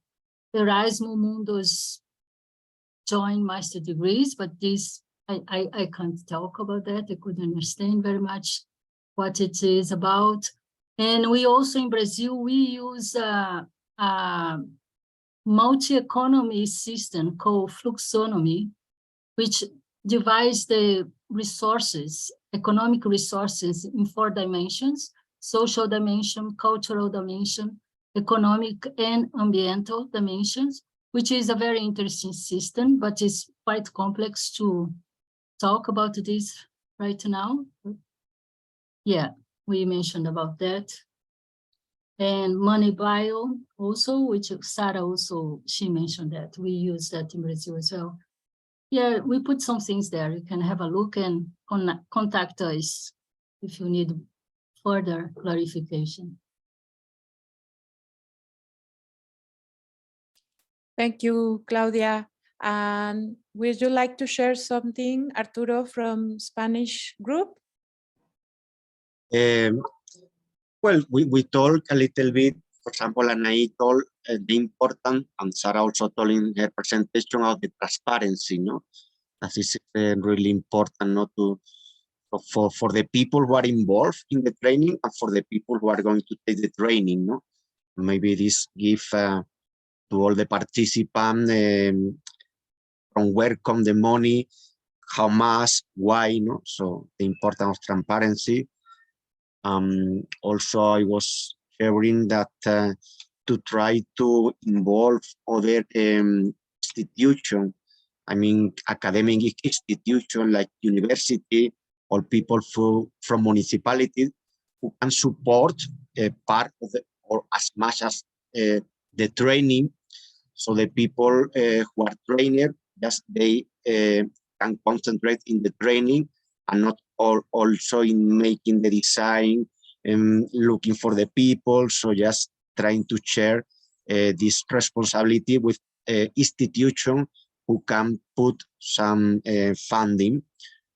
Erasmus Mundus joint master degrees, but this I can't talk about that. I couldn't understand very much what it is about. And we also in Brazil, we use a multi-economy system called fluxonomy, which divides the resources, economic resources in 4 dimensions: social dimension, cultural dimension, economic and ambiental dimensions, which is a very interesting system, but it's quite complex to talk about this right now. Yeah, we mentioned about that. And money bio also, which Sarah also, she mentioned that. We use that in Brazil as well. Yeah, we put some things there. You can have a look and contact us if you need further clarification. Thank you, Claudia. And would you like to share something, Arturo, from Spanish group? Well, we talk a little bit, for example, Anai told the important, and Sarah also told in her presentation of the transparency, no? That is really important, not to for the people who are involved in the training and for the people who are going to take the training, no? Maybe this give to all the participants from where come the money, how much, why, no? So the importance of transparency. Also, I was sharing that to try to involve other institutions, I mean, academic institutions like university or people from municipalities who can support part of the, or as much as the training. So the people who are trained, just they can concentrate in the training and not also in making the design and looking for the people. So just trying to share this responsibility with institution who can put some funding,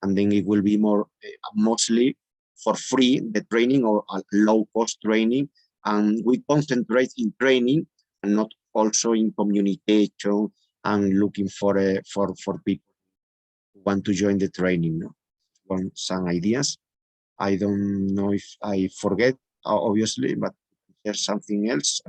and then it will be more mostly for free, the training, or a low cost training. And we concentrate in training and not also in communication and looking for people who want to join the training. No? Some ideas. I don't know if I forget, obviously, but there's something else.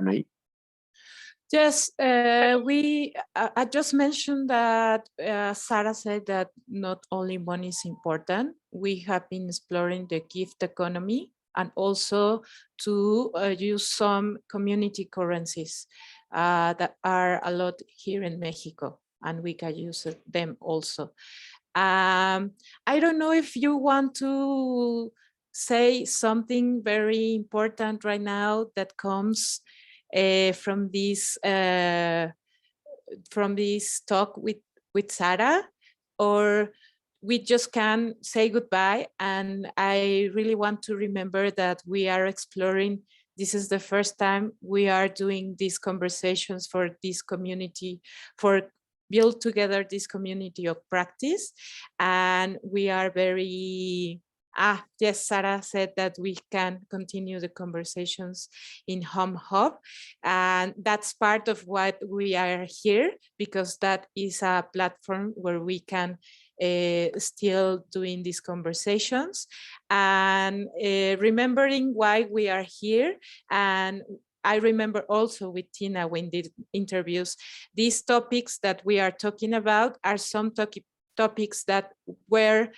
Yes, I just mentioned that Sarah said that not only money is important. We have been exploring the gift economy and also to use some community currencies that are a lot here in Mexico, and we can use them also. I don't know if you want to say something very important right now that comes from this talk with Sarah, or we just can say goodbye. And I really want to remember that we are exploring. This is the first time we are doing these conversations for this community, for build together this community of practice. And we are very, yes, Sarah said that we can continue the conversations in Home Hub. And that's part of what we are here, because that is a platform where we can still doing these conversations and remembering why we are here. And I remember also with Tina when did interviews, these topics that we are talking about are some topics that were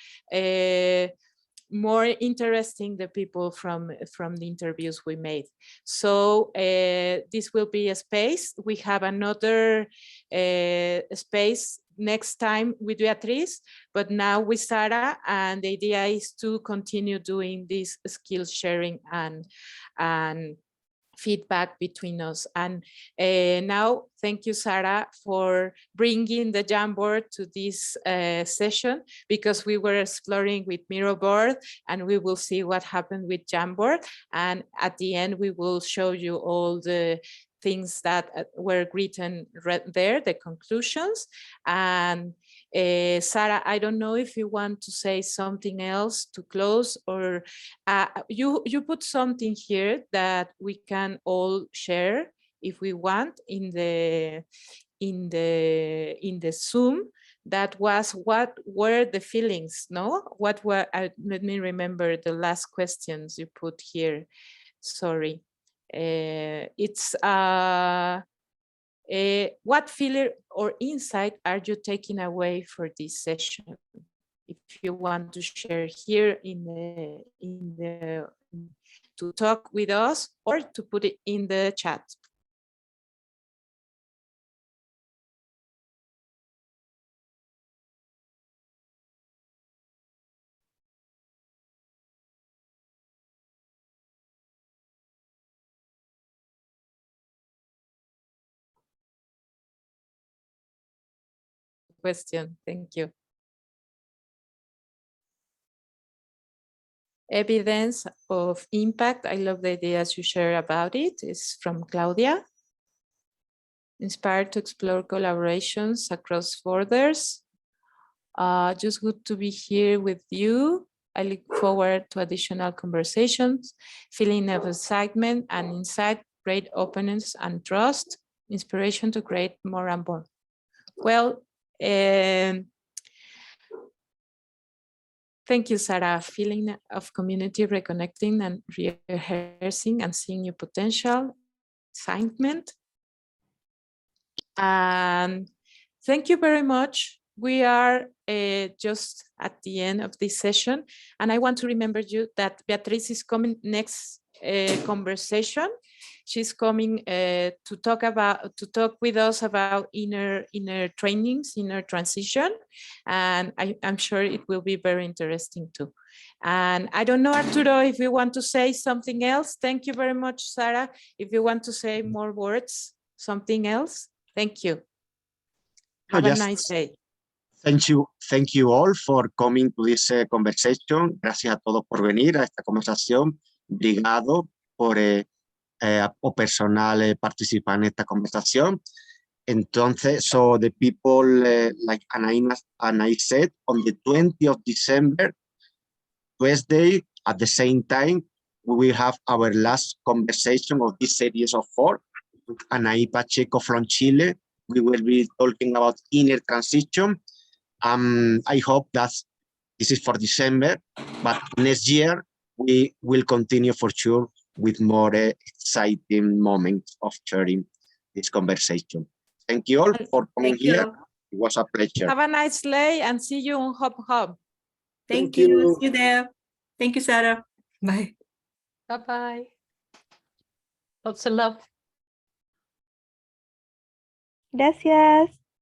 more interesting the people from the interviews we made. So this will be a space. We have another space next time with Beatriz, but now with Sarah, and the idea is to continue doing this skill sharing and feedback between us. And now, thank you, Sarah, for bringing the Jamboard to this session, because we were exploring with Miroboard, and we will see what happened with Jamboard. And at the end, we will show you all the things that were written there, the conclusions. And Sarah, I don't know if you want to say something else to close, or you put something here that we can all share if we want in the Zoom. That was, what were the feelings? No, what were? Let me remember the last questions you put here. Sorry, it's what feeling or insight are you taking away for this session? If you want to share here to talk with us, or to put it in the chat. Question, thank you. Evidence of impact. I love the ideas you share about it. It's from Claudia. Inspired to explore collaborations across borders. Just good to be here with you. I look forward to additional conversations, feeling of excitement and insight, great openness and trust, inspiration to create more and more. Well, thank you, Sarah. Feeling of community reconnecting and rehearsing and seeing your potential, excitement. And thank you very much. We are just at the end of this session. And I want to remember you that Beatriz is coming next conversation. She's coming to talk with us about inner trainings, inner transition, and I'm sure it will be very interesting too. And I don't know, Arturo, if you want to say something else. Thank you very much, Sarah. If you want to say more words, something else, thank you. Have a nice day. Thank you all for coming to this conversation. Gracias a todos por venir a esta conversación. Obrigado por o personal participar en esta conversación. Entonces, so the people, like Anai said, on the 20th of December, Wednesday, at the same time, we will have our last conversation of this series of 4 with Anai Pacheco from Chile. We will be talking about inner transition. I hope that this is for December, but next year we will continue for sure with more exciting moments of sharing this conversation. Thank you all for coming here. It was a pleasure. Have a nice day and see you on Hop Hub. Thank you. See you there. Thank you, Sarah. Bye. Bye-bye. Lots of love. Gracias.